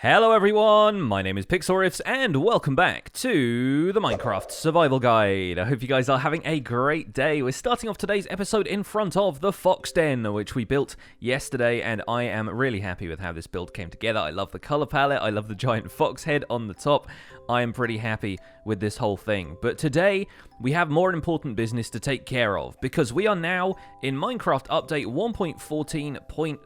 Hello everyone, my name is Pixlriffs and welcome back to the Minecraft Survival Guide. I hope you guys are having a great day. We're starting off today's episode in front of the Fox Den, which we built yesterday, and I am really happy with how this build came together. I love the color palette, I love the giant fox head on the top. I am pretty happy with this whole thing. But today, we have more important business to take care of, because we are now in Minecraft Update 1.14.3.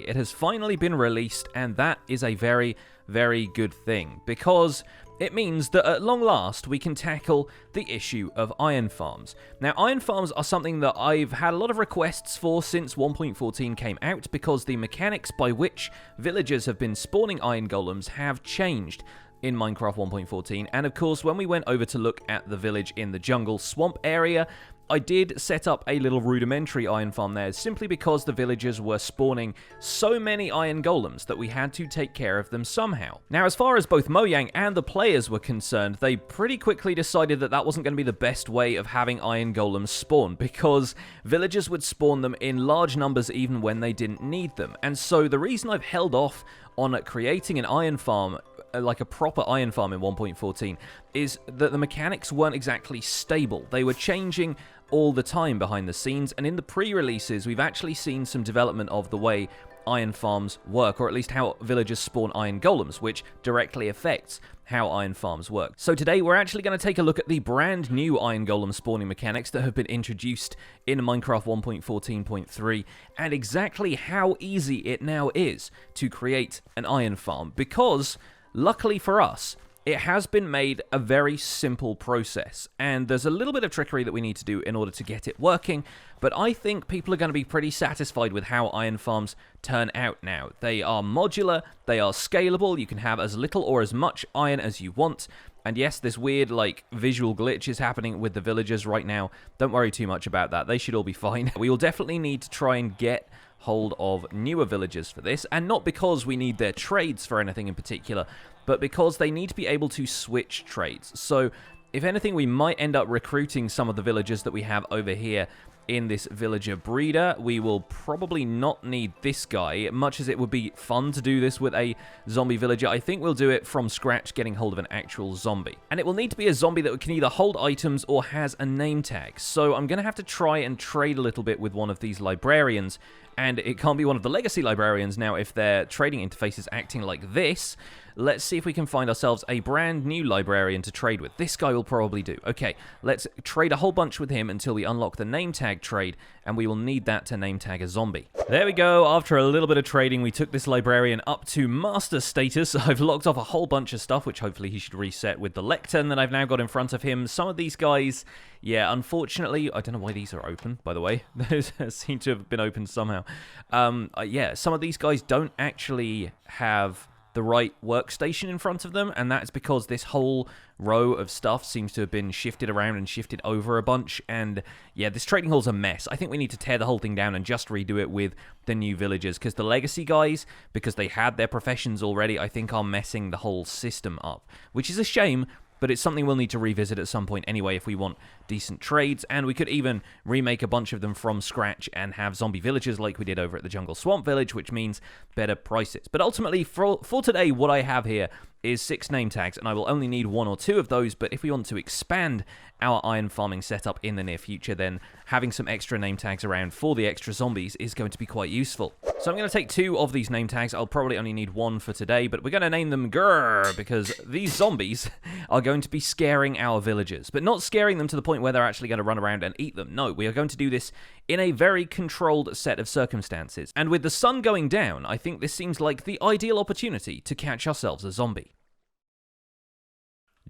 It has finally been released, and that is a very, very good thing, because it means that at long last we can tackle the issue of iron farms. Now, iron farms are something that I've had a lot of requests for since 1.14 came out, because the mechanics by which villagers have been spawning iron golems have changed in Minecraft 1.14, and of course when we went over to look at the village in the jungle swamp area, I did set up a little rudimentary iron farm there, simply because the villagers were spawning so many iron golems that we had to take care of them somehow. Now, as far as both Mojang and the players were concerned, they pretty quickly decided that that wasn't going to be the best way of having iron golems spawn, because villagers would spawn them in large numbers even when they didn't need them. And so the reason I've held off on creating an iron farm, like a proper iron farm in 1.14, is that the mechanics weren't exactly stable. They were changing all the time behind the scenes, and in the pre-releases we've actually seen some development of the way iron farms work, or at least how villagers spawn iron golems, which directly affects how iron farms work. So today we're actually going to take a look at the brand new iron golem spawning mechanics that have been introduced in Minecraft 1.14.3 and exactly how easy it now is to create an iron farm, because luckily for us, it has been made a very simple process, and there's a little bit of trickery that we need to do in order to get it working, but I think people are going to be pretty satisfied with how iron farms turn out now. They are modular, they are scalable, you can have as little or as much iron as you want, and yes, this weird, visual glitch is happening with the villagers right now. Don't worry too much about that, they should all be fine. We will definitely need to try and get hold of newer villagers for this, and not because we need their trades for anything in particular, but because they need to be able to switch trades. So, if anything, we might end up recruiting some of the villagers that we have over here in this villager breeder. We will probably not need this guy, much as it would be fun to do this with a zombie villager. I think we'll do it from scratch, getting hold of an actual zombie. And it will need to be a zombie that can either hold items or has a name tag. So I'm going to have to try and trade a little bit with one of these librarians, and it can't be one of the legacy librarians now if their trading interface is acting like this. Let's see if we can find ourselves a brand new librarian to trade with. This guy will probably do. Okay, let's trade a whole bunch with him until we unlock the name tag trade, and we will need that to name tag a zombie. There we go. After a little bit of trading, we took this librarian up to master status. I've locked off a whole bunch of stuff, which hopefully he should reset with the lectern that I've now got in front of him. Some of these guys, yeah, unfortunately, I don't know why these are open, by the way. Those seem to have been opened somehow. Yeah, some of these guys don't actually have the right workstation in front of them, and that's because this whole row of stuff seems to have been shifted around and shifted over a bunch, and yeah, this trading hall's a mess. I think we need to tear the whole thing down and just redo it with the new villagers, because the legacy guys, because they had their professions already, I think are messing the whole system up, which is a shame, but it's something we'll need to revisit at some point anyway if we want decent trades, and we could even remake a bunch of them from scratch and have zombie villagers like we did over at the Jungle Swamp Village, which means better prices. But ultimately, for today, what I have here is 6 name tags, and I will only need 1 or 2 of those, but if we want to expand our iron farming setup in the near future, then having some extra name tags around for the extra zombies is going to be quite useful. So I'm going to take 2 of these name tags. I'll probably only need 1 for today, but we're going to name them Grrr, because these zombies are going to be scaring our villagers, but not scaring them to the point where they're actually going to run around and eat them. No, we are going to do this in a very controlled set of circumstances. And with the sun going down, I think this seems like the ideal opportunity to catch ourselves a zombie.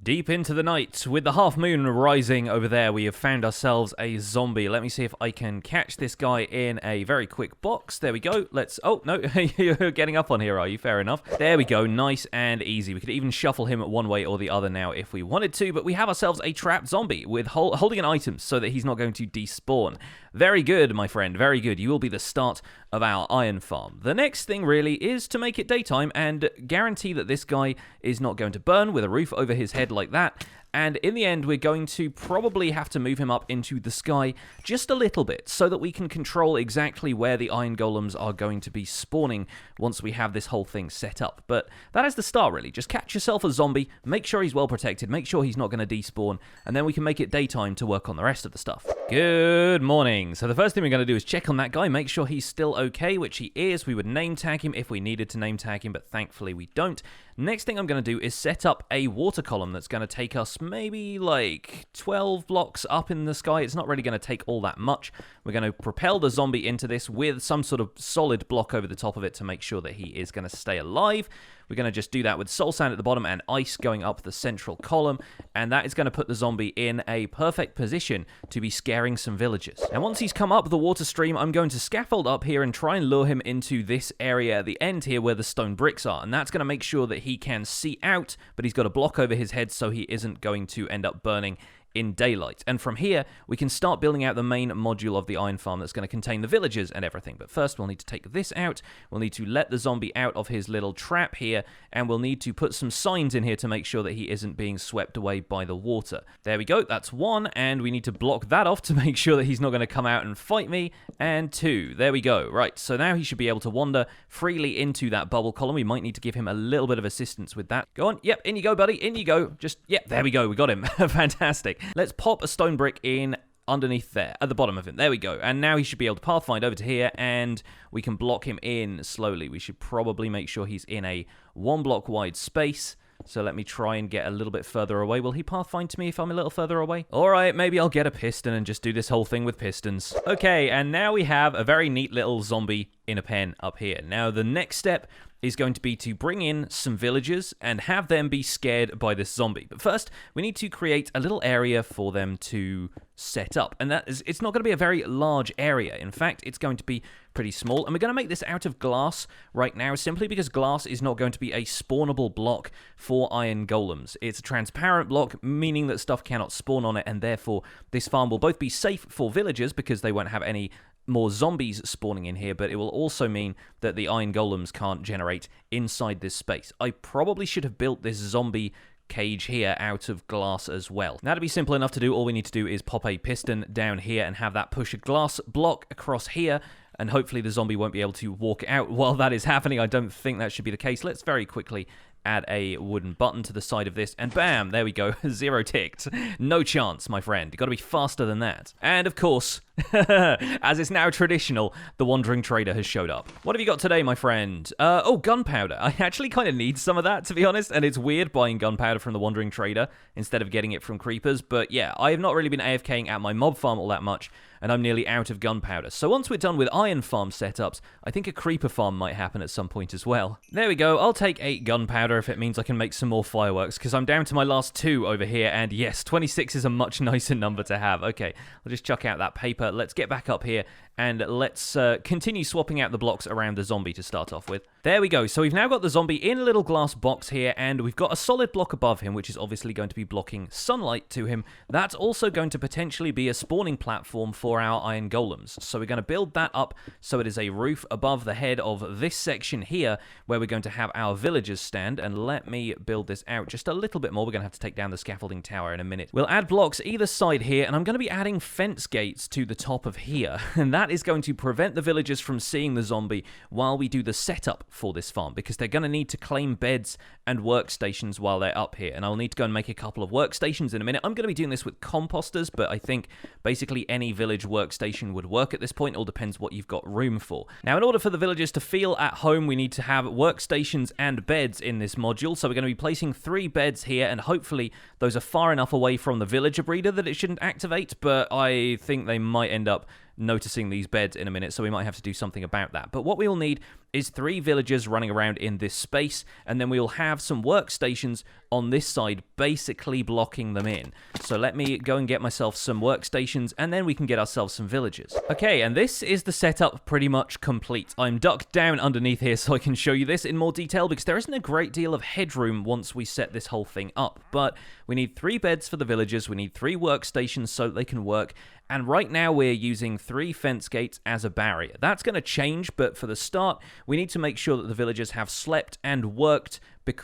Deep into the night, with the half moon rising over there, we have found ourselves a zombie. Let me see if I can catch this guy in a very quick box. There we go. Let's... Oh, no, you're getting up on here, are you? Fair enough. There we go. Nice and easy. We could even shuffle him one way or the other now if we wanted to, but we have ourselves a trapped zombie with holding an item so that he's not going to despawn. Very good, my friend. Very good. You will be the start of our iron farm. The next thing really is to make it daytime and guarantee that this guy is not going to burn with a roof over his head like that, And in the end, we're going to probably have to move him up into the sky just a little bit so that we can control exactly where the iron golems are going to be spawning once we have this whole thing set up. But that is the start, really. Just catch yourself a zombie, make sure he's well protected, make sure he's not going to despawn, and then we can make it daytime to work on the rest of the stuff. Good morning. So the first thing we're going to do is check on that guy, make sure he's still okay, which he is. We would name tag him if we needed to name tag him, but thankfully we don't. Next thing I'm going to do is set up a water column that's going to take us maybe like 12 blocks up in the sky. It's not really going to take all that much. We're going to propel the zombie into this with some sort of solid block over the top of it to make sure that he is going to stay alive. We're going to just do that with soul sand at the bottom and ice going up the central column, and that is going to put the zombie in a perfect position to be scaring some villagers. And once he's come up the water stream, I'm going to scaffold up here and try and lure him into this area at the end here where the stone bricks are, and that's going to make sure that he can see out, but he's got a block over his head so he isn't going to end up burning in daylight. And from here, we can start building out the main module of the iron farm that's going to contain the villagers and everything. But first, we'll need to take this out. We'll need to let the zombie out of his little trap here, and we'll need to put some signs in here to make sure that he isn't being swept away by the water. There we go, that's one, and we need to block that off to make sure that he's not going to come out and fight me, and two. There we go. Right, so now he should be able to wander freely into that bubble column. We might need to give him a little bit of assistance with that. Go on, yep, in you go, buddy, in you go. Just, yep, there we go, we got him. Fantastic. Let's pop a stone brick in underneath there, at the bottom of him. There we go. And now he should be able to pathfind over to here, and we can block him in slowly. We should probably make sure he's in a 1 block wide space. So let me try and get a little bit further away. Will he pathfind to me if I'm a little further away? All right, maybe I'll get a piston and just do this whole thing with pistons. Okay, and now we have a very neat little zombie in a pen up here. Now, the next step is going to be to bring in some villagers and have them be scared by this zombie. But first, we need to create a little area for them to set up. And it's not going to be a very large area. In fact, it's going to be pretty small. And we're going to make this out of glass right now, simply because glass is not going to be a spawnable block for iron golems. It's a transparent block, meaning that stuff cannot spawn on it, and therefore this farm will both be safe for villagers because they won't have any more zombies spawning in here, but it will also mean that the iron golems can't generate inside this space. I probably should have built this zombie cage here out of glass as well. Now, to be simple enough to do, all we need to do is pop a piston down here and have that push a glass block across here, and hopefully the zombie won't be able to walk out while that is happening. I don't think that should be the case. Let's very quickly add a wooden button to the side of this, and bam, there we go, 0 ticked. No chance, my friend. You've got to be faster than that. And of course, as is now traditional, the Wandering Trader has showed up. What have you got today, my friend? Oh, gunpowder. I actually kind of need some of that, to be honest, and it's weird buying gunpowder from the Wandering Trader instead of getting it from creepers, but yeah, I have not really been AFKing at my mob farm all that much, and I'm nearly out of gunpowder. So once we're done with iron farm setups, I think a creeper farm might happen at some point as well. There we go. I'll take 8 gunpowder if it means I can make some more fireworks, because I'm down to my last 2 over here, and yes, 26 is a much nicer number to have. Okay, I'll just chuck out that paper. Let's get back up here, and let's continue swapping out the blocks around the zombie to start off with. There we go. So we've now got the zombie in a little glass box here, and we've got a solid block above him, which is obviously going to be blocking sunlight to him. That's also going to potentially be a spawning platform for our iron golems. So we're going to build that up so it is a roof above the head of this section here, where we're going to have our villagers stand. And let me build this out just a little bit more. We're going to have to take down the scaffolding tower in a minute. We'll add blocks either side here, and I'm going to be adding fence gates to the top of here, and that is going to prevent the villagers from seeing the zombie while we do the setup for this farm, because they're going to need to claim beds and workstations while they're up here, and I'll need to go and make a couple of workstations in a minute. I'm going to be doing this with composters, but I think basically any village workstation would work at this point. It all depends what you've got room for. Now, in order for the villagers to feel at home, we need to have workstations and beds in this module, so we're going to be placing 3 beds here, and hopefully those are far enough away from the villager breeder that it shouldn't activate, but I think they might end up noticing these beds in a minute, so we might have to do something about that. But what we will need is 3 villagers running around in this space, and then we will have some workstations on this side basically blocking them in. So let me go and get myself some workstations, and then we can get ourselves some villagers. Okay, and this is the setup pretty much complete. I'm ducked down underneath here so I can show you this in more detail, because there isn't a great deal of headroom once we set this whole thing up. But we need 3 beds for the villagers, we need 3 workstations so that they can work, and right now we're using 3 fence gates as a barrier. That's going to change, but for the start, we need to make sure that the villagers have slept and worked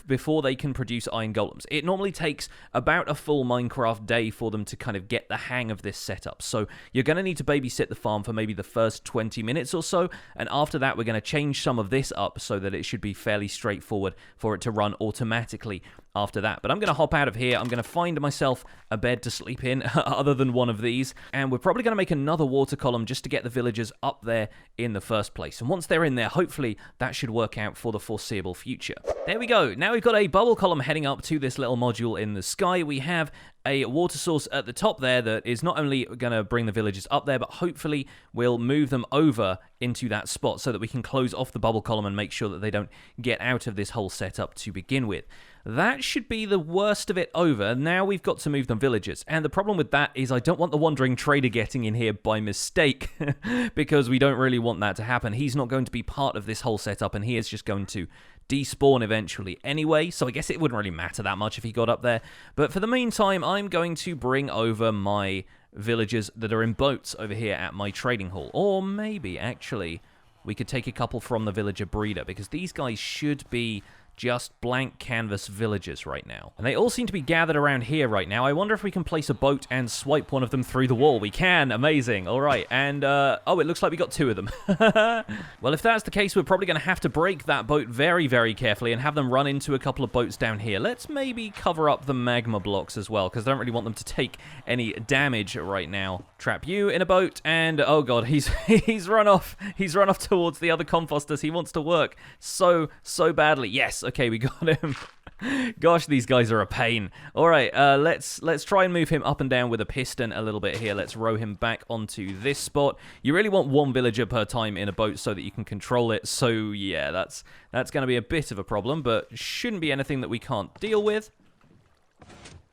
before they can produce iron golems. It normally takes about a full Minecraft day for them to kind of get the hang of this setup. So you're going to need to babysit the farm for maybe the first 20 minutes or so, and after that we're going to change some of this up so that it should be fairly straightforward for it to run automatically after that. But I'm going to hop out of here. I'm going to find myself a bed to sleep in other than one of these, and we're probably going to make another water column just to get the villagers up there in the first place. And once they're in there, hopefully that should work out for the foreseeable future. There we go. Now we've got a bubble column heading up to this little module in the sky. We have a water source at the top there that is not only going to bring the villagers up there, but hopefully will move them over into that spot so that we can close off the bubble column and make sure that they don't get out of this whole setup to begin with. That should be the worst of it over. Now we've got to move the villagers. And the problem with that is I don't want the wandering trader getting in here by mistake because we don't really want that to happen. He's not going to be part of this whole setup, and he is just going to despawn eventually anyway, so I guess it wouldn't really matter that much if he got up there. But for the meantime, I'm going to bring over my villagers that are in boats over here at my trading hall. Or maybe, actually, we could take a couple from the villager breeder, because these guys should be just blank canvas villagers right now. And they all seem to be gathered around here right now. I wonder if we can place a boat and swipe one of them through the wall. We can. Amazing. All right. And, oh, it looks like we got two of them. Well, if that's the case, we're probably going to have to break that boat very, very carefully and have them run into a couple of boats down here. Let's maybe cover up the magma blocks as well, because I don't really want them to take any damage right now. Trap you in a boat, and, oh, God, he's run off. He's run off towards the other composters. He wants to work so badly. Yes. Okay, we got him. Gosh, these guys are a pain. All right, let's try and move him up and down with a piston a little bit here. Let's row him back onto this spot. You really want one villager per time in a boat so that you can control it. So yeah, that's going to be a bit of a problem, but shouldn't be anything that we can't deal with.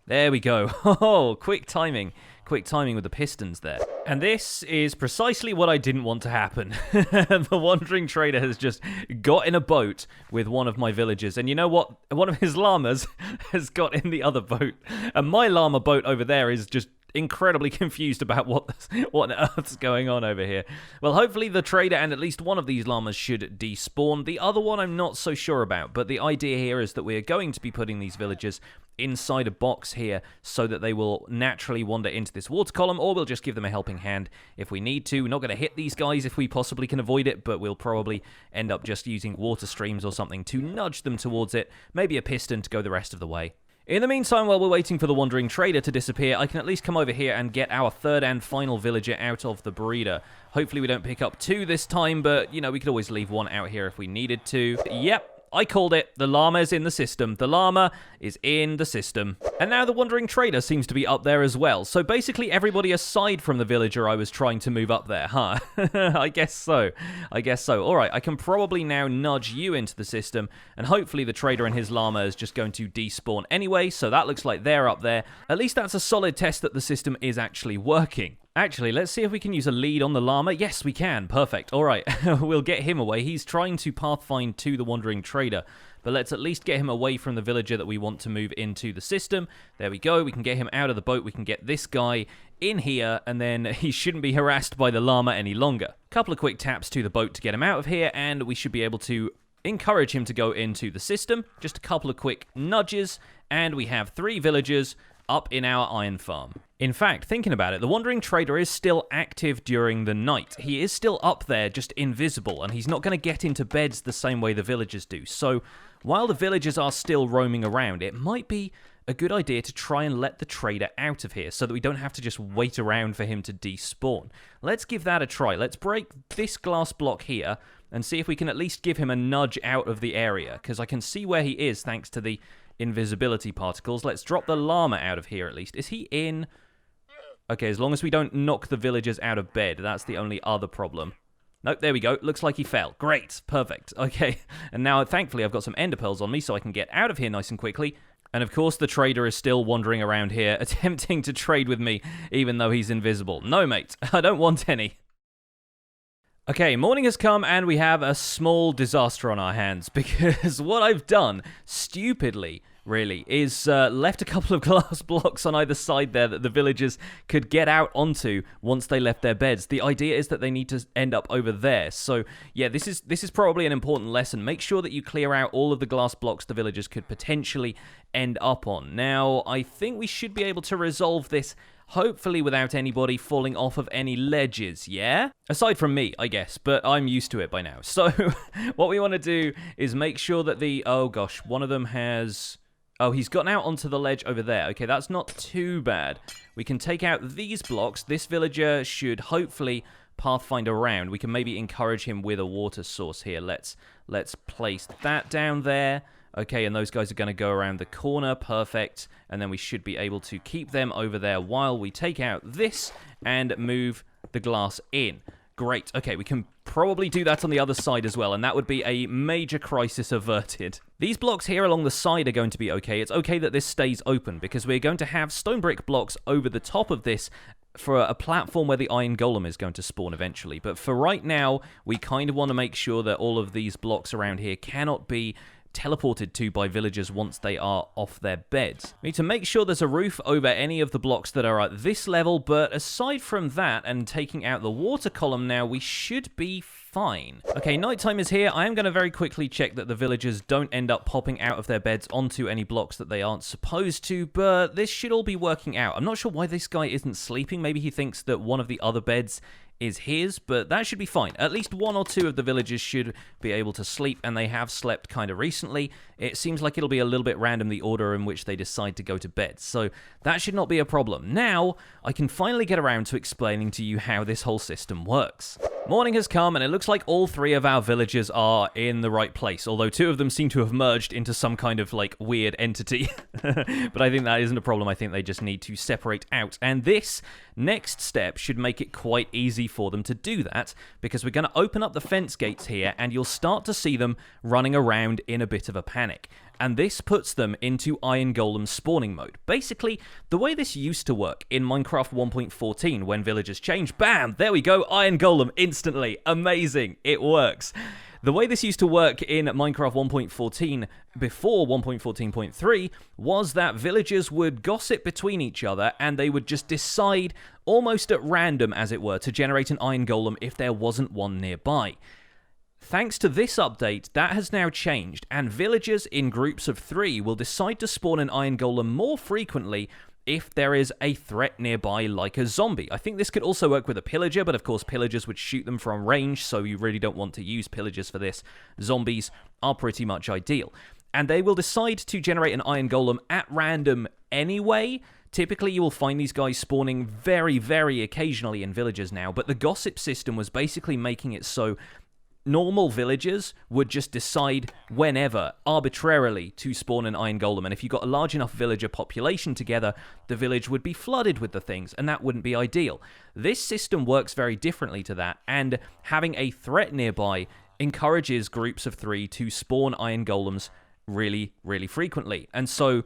There we go. Oh, quick timing. Quick timing with the pistons there. And this is precisely what I didn't want to happen. The wandering trader has just got in a boat with one of my villagers. And you know what? One of his llamas has got in the other boat. And my llama boat over there is just incredibly confused about what on earth's going on over here. Well, hopefully the trader and at least one of these llamas should despawn. The other one I'm not so sure about, but the idea here is that we're going to be putting these villagers inside a box here so that they will naturally wander into this water column, or we'll just give them a helping hand if we need to. We're not going to hit these guys if we possibly can avoid it, but we'll probably end up just using water streams or something to nudge them towards it, maybe a piston to go the rest of the way. In the meantime, while we're waiting for the wandering trader to disappear, I can at least come over here and get our third and final villager out of the breeder. Hopefully we don't pick up two this time, but, you know, we could always leave one out here if we needed to. Yep. I called it. The llama is in the system. The llama is in the system. And now the wandering trader seems to be up there as well. So basically everybody aside from the villager I was trying to move up there, huh? I guess so. I guess so. All right, I can probably now nudge you into the system, and hopefully the trader and his llama is just going to despawn anyway, so that looks like they're up there. At least that's a solid test that the system is actually working. Actually, let's see if we can use a lead on the llama. Yes, we can. Perfect. All right, we'll get him away. He's trying to pathfind to the wandering trader, but let's at least get him away from the villager that we want to move into the system. There we go. We can get him out of the boat. We can get this guy in here, and then he shouldn't be harassed by the llama any longer. Couple of quick taps to the boat to get him out of here, and we should be able to encourage him to go into the system. Just a couple of quick nudges, and we have 3 villagers up in our iron farm. In fact, thinking about it, the wandering trader is still active during the night. He is still up there, just invisible, and he's not going to get into beds the same way the villagers do. So, while the villagers are still roaming around, it might be a good idea to try and let the trader out of here so that we don't have to just wait around for him to despawn. Let's give that a try. Let's break this glass block here and see if we can at least give him a nudge out of the area, because I can see where he is thanks to the invisibility particles. Let's drop the llama out of here at least. Is he in? Okay, as long as we don't knock the villagers out of bed, that's the only other problem. Nope, there we go. Looks like he fell. Great. Perfect. Okay. And now, thankfully, I've got some ender pearls on me so I can get out of here nice and quickly. And of course, the trader is still wandering around here, attempting to trade with me, even though he's invisible. No, mate. I don't want any. Okay, morning has come and we have a small disaster on our hands because what I've done, stupidly, really, is left a couple of glass blocks on either side there that the villagers could get out onto once they left their beds. The idea is that they need to end up over there. So, yeah, this is probably an important lesson. Make sure that you clear out all of the glass blocks the villagers could potentially end up on. Now, I think we should be able to resolve this hopefully without anybody falling off of any ledges, yeah? Aside from me, I guess, but I'm used to it by now. So, what we want to do is make sure that oh gosh, one of them has... Oh, he's gotten out onto the ledge over there. Okay, that's not too bad. We can take out these blocks. This villager should hopefully pathfind around. We can maybe encourage him with a water source here. Let's place that down there. Okay, and those guys are going to go around the corner. Perfect. And then we should be able to keep them over there while we take out this and move the glass in. Great. Okay, we can probably do that on the other side as well, and that would be a major crisis averted. These blocks here along the side are going to be okay. It's okay that this stays open because we're going to have stone brick blocks over the top of this for a platform where the iron golem is going to spawn eventually. But for right now, we kind of want to make sure that all of these blocks around here cannot be teleported to by villagers once they are off their beds. We need to make sure there's a roof over any of the blocks that are at this level, but aside from that and taking out the water column now, we should be fine. Okay, nighttime is here. I am going to very quickly check that the villagers don't end up popping out of their beds onto any blocks that they aren't supposed to, but this should all be working out. I'm not sure why this guy isn't sleeping. Maybe he thinks that one of the other beds is his, but that should be fine. At least one or two of the villagers should be able to sleep, and they have slept kind of recently. It seems like it'll be a little bit random the order in which they decide to go to bed, so that should not be a problem. Now, I can finally get around to explaining to you how this whole system works. Morning has come, and it looks like all three of our villagers are in the right place, although two of them seem to have merged into some kind of, like, weird entity. But I think that isn't a problem. I think they just need to separate out, and this next step should make it quite easy for them to do that, because we're going to open up the fence gates here, and you'll start to see them running around in a bit of a panic. And this puts them into Iron Golem spawning mode. Basically, the way this used to work in Minecraft 1.14, when villagers change, bam, there we go, Iron Golem instantly. Amazing, it works. The way this used to work in Minecraft 1.14 before 1.14.3 was that villagers would gossip between each other and they would just decide, almost at random as it were, to generate an Iron Golem if there wasn't one nearby. Thanks to this update, that has now changed, and villagers in groups of 3 will decide to spawn an Iron Golem more frequently if there is a threat nearby like a zombie. I think this could also work with a pillager, but of course pillagers would shoot them from range, so you really don't want to use pillagers for this. Zombies are pretty much ideal. And they will decide to generate an Iron Golem at random anyway. Typically, you will find these guys spawning very, very occasionally in villages now, but the gossip system was basically making it so normal villagers would just decide whenever, arbitrarily, to spawn an Iron Golem. And if you got a large enough villager population together, the village would be flooded with the things, and that wouldn't be ideal. This system works very differently to that, and having a threat nearby encourages groups of 3 to spawn Iron Golems really, really frequently. And so,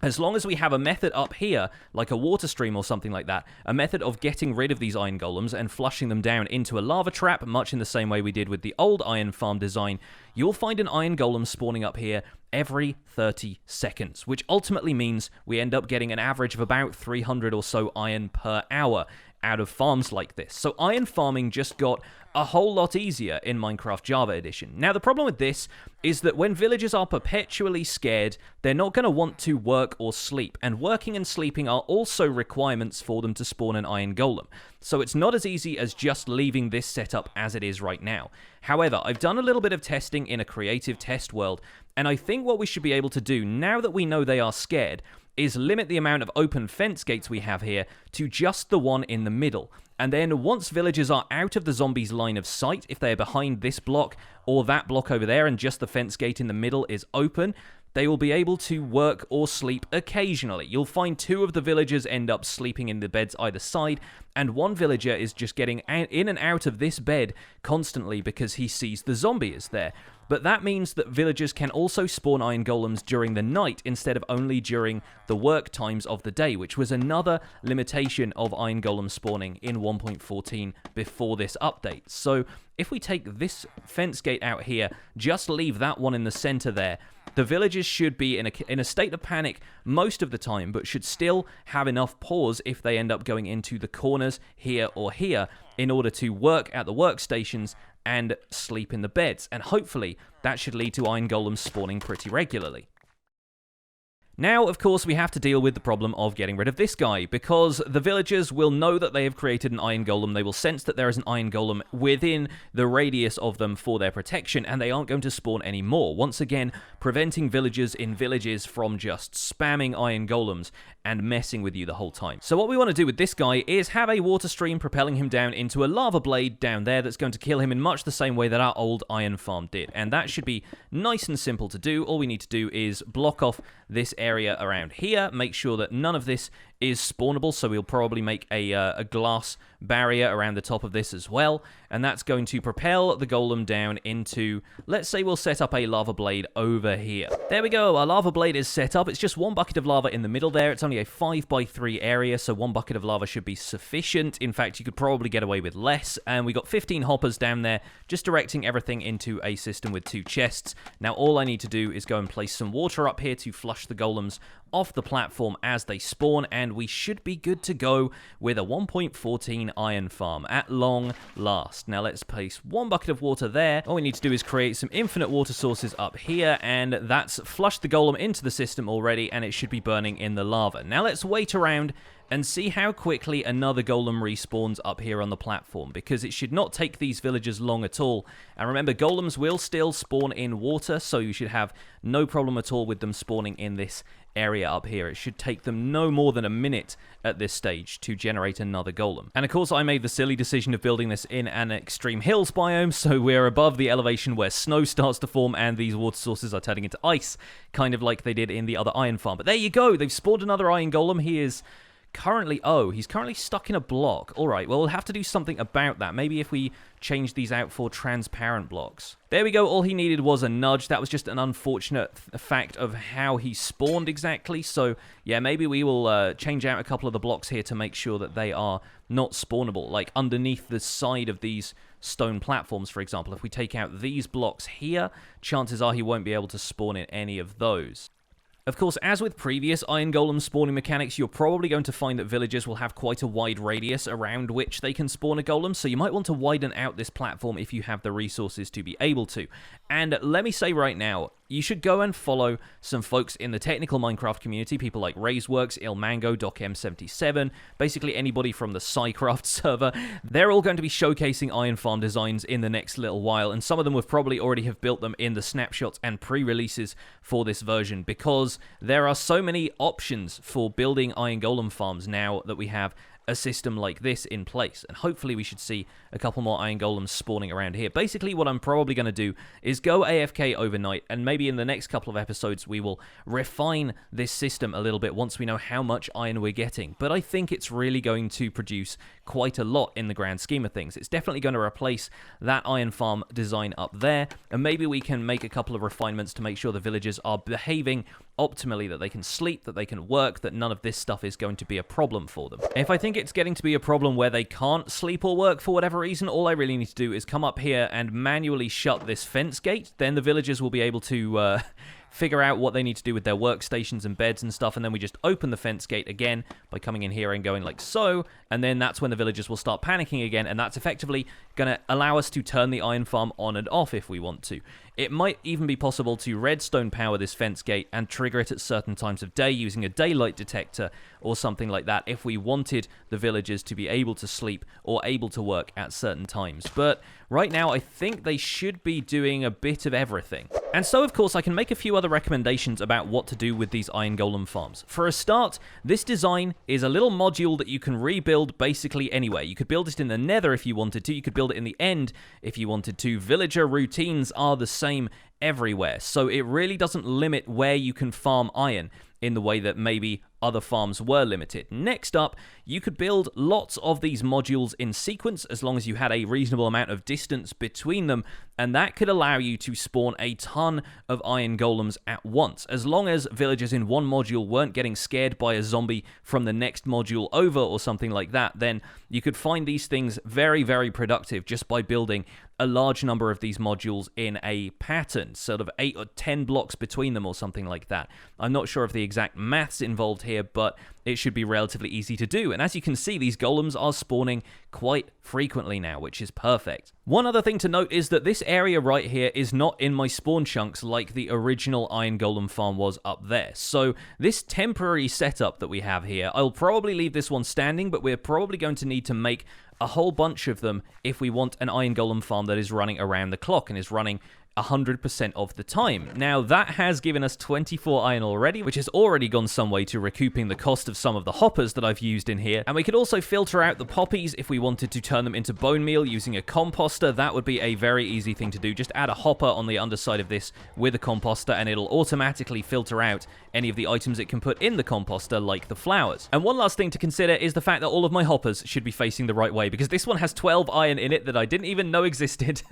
as long as we have a method up here, like a water stream or something like that, a method of getting rid of these Iron Golems and flushing them down into a lava trap, much in the same way we did with the old Iron Farm design, you'll find an Iron Golem spawning up here every 30 seconds, which ultimately means we end up getting an average of about 300 or so iron per hour out of farms like this. So iron farming just got a whole lot easier in Minecraft Java Edition. Now, the problem with this is that when villagers are perpetually scared, they're not going to want to work or sleep, and working and sleeping are also requirements for them to spawn an Iron Golem. So it's not as easy as just leaving this setup as it is right now. However, I've done a little bit of testing in a creative test world, and I think what we should be able to do, now that we know they are scared, is limit the amount of open fence gates we have here to just the one in the middle. And then once villagers are out of the zombies' line of sight, if they're behind this block or that block over there and just the fence gate in the middle is open, they will be able to work or sleep occasionally. You'll find 2 of the villagers end up sleeping in the beds either side, and one villager is just getting in and out of this bed constantly because he sees the zombie is there. But that means that villagers can also spawn Iron Golems during the night instead of only during the work times of the day, which was another limitation of Iron Golem spawning in 1.14 before this update. So if we take this fence gate out here, just leave that one in the center there, the villagers should be in a state of panic most of the time, but should still have enough pause if they end up going into the corners here or here in order to work at the workstations and sleep in the beds. And hopefully that should lead to iron golems spawning pretty regularly. Now, of course, we have to deal with the problem of getting rid of this guy, because the villagers will know that they have created an iron golem, they will sense that there is an iron golem within the radius of them for their protection, and they aren't going to spawn any more. Once again, preventing villagers in villages from just spamming iron golems and messing with you the whole time. So what we want to do with this guy is have a water stream propelling him down into a lava blade down there that's going to kill him in much the same way that our old iron farm did. And that should be nice and simple to do. All we need to do is block off this area around here, make sure that none of this is spawnable, so we'll probably make a glass barrier around the top of this as well, and that's going to propel the golem down into, let's say we'll set up a lava blade over here. There we go, our lava blade is set up. It's just one bucket of lava in the middle there. It's only a 5x3 area, so one bucket of lava should be sufficient. In fact, you could probably get away with less, and we got 15 hoppers down there, just directing everything into a system with 2 chests. Now all I need to do is go and place some water up here to flush the golems off the platform as they spawn, and we should be good to go with a 1.14 iron farm at long last. Now let's place one bucket of water there. All we need to do is create some infinite water sources up here, and that's flushed the golem into the system already, and it should be burning in the lava. Now let's wait around and see how quickly another golem respawns up here on the platform, because it should not take these villagers long at all. And remember, golems will still spawn in water, so you should have no problem at all with them spawning in this area up here. It should take them no more than a minute at this stage to generate another golem. And of course, I made the silly decision of building this in an extreme hills biome, so we're above the elevation where snow starts to form and these water sources are turning into ice, kind of like they did in the other iron farm. But there you go, they've spawned another iron golem. He is currently, he's currently stuck in a block. Alright, well, we'll have to do something about that. Maybe if we change these out for transparent blocks. There we go, all he needed was a nudge. That was just an unfortunate fact of how he spawned exactly. So, yeah, maybe we will change out a couple of the blocks here to make sure that they are not spawnable. Like underneath the side of these stone platforms, for example. If we take out these blocks here, chances are he won't be able to spawn in any of those. Of course, as with previous iron golem spawning mechanics, you're probably going to find that villagers will have quite a wide radius around which they can spawn a golem, so you might want to widen out this platform if you have the resources to be able to. And let me say right now, you should go and follow some folks in the technical Minecraft community, people like Raiseworks, Ilmango, DocM77, basically anybody from the Psycraft server. They're all going to be showcasing iron farm designs in the next little while, and some of them will probably already have built them in the snapshots and pre-releases for this version, because there are so many options for building iron golem farms now that we have a system like this in place, and hopefully we should see a couple more iron golems spawning around here. Basically, what I'm probably going to do is go AFK overnight, and maybe in the next couple of episodes we will refine this system a little bit once we know how much iron we're getting. But I think it's really going to produce quite a lot in the grand scheme of things. It's definitely going to replace that iron farm design up there, and maybe we can make a couple of refinements to make sure the villagers are behaving optimally, that they can sleep, that they can work, that none of this stuff is going to be a problem for them. If I think it's getting to be a problem where they can't sleep or work for whatever reason, all I really need to do is come up here and manually shut this fence gate. Then the villagers will be able to figure out what they need to do with their workstations and beds and stuff, and then we just open the fence gate again by coming in here and going like so, and then that's when the villagers will start panicking again, and that's effectively going to allow us to turn the iron farm on and off if we want to. It might even be possible to redstone power this fence gate and trigger it at certain times of day using a daylight detector or something like that if we wanted the villagers to be able to sleep or able to work at certain times. But right now, I think they should be doing a bit of everything. And so, of course, I can make a few other recommendations about what to do with these iron golem farms. For a start, this design is a little module that you can rebuild basically anywhere. You could build it in the nether if you wanted to. You could build it in the end if you wanted to. Villager routines are the same everywhere, so it really doesn't limit where you can farm iron in the way that maybe other farms were limited. Next up, you could build lots of these modules in sequence as long as you had a reasonable amount of distance between them, and that could allow you to spawn a ton of iron golems at once. As long as villagers in one module weren't getting scared by a zombie from the next module over or something like that, then you could find these things very, very productive just by building a large number of these modules in a pattern, sort of 8 or 10 blocks between them or something like that. I'm not sure of the exact maths involved here, but it should be relatively easy to do. And as you can see, these golems are spawning quite frequently now, which is perfect. One other thing to note is that this area right here is not in my spawn chunks like the original iron golem farm was up there. So this temporary setup that we have here, I'll probably leave this one standing, but we're probably going to need to make a whole bunch of them if we want an iron golem farm that is running around the clock and is running 100% of the time. Now, that has given us 24 iron already, which has already gone some way to recouping the cost of some of the hoppers that I've used in here. And we could also filter out the poppies if we wanted to turn them into bone meal using a composter. That would be a very easy thing to do. Just add a hopper on the underside of this with a composter, and it'll automatically filter out any of the items it can put in the composter, like the flowers. And one last thing to consider is the fact that all of my hoppers should be facing the right way, because this one has 12 iron in it that I didn't even know existed.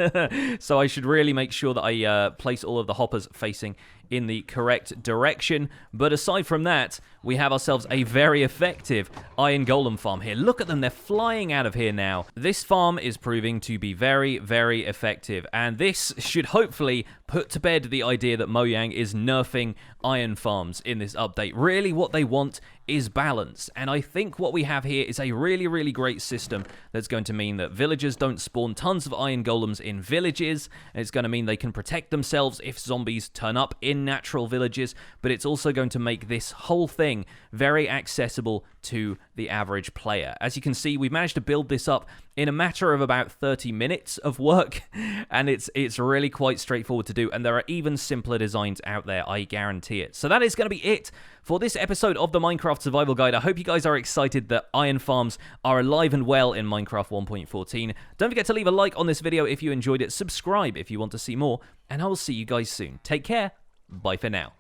So I should really make sure that I place all of the hoppers facing in the correct direction. But aside from that, we have ourselves a very effective iron golem farm here. Look at them, they're flying out of here now. This farm is proving to be very, very effective, and this should hopefully put to bed the idea that Mojang is nerfing iron farms in this update. Really, what they want is balance, and I think what we have here is a really, really great system that's going to mean that villagers don't spawn tons of iron golems in villages, and it's going to mean they can protect themselves if zombies turn up in natural villages, but it's also going to make this whole thing very accessible to the average player. As you can see, we've managed to build this up in a matter of about 30 minutes of work, and it's really quite straightforward to do, and there are even simpler designs out there, I guarantee it. So that is going to be it for this episode of the Minecraft Survival Guide. I hope you guys are excited that iron farms are alive and well in Minecraft 1.14. Don't forget to leave a like on this video if you enjoyed it, subscribe if you want to see more, and I will see you guys soon. Take care, bye for now.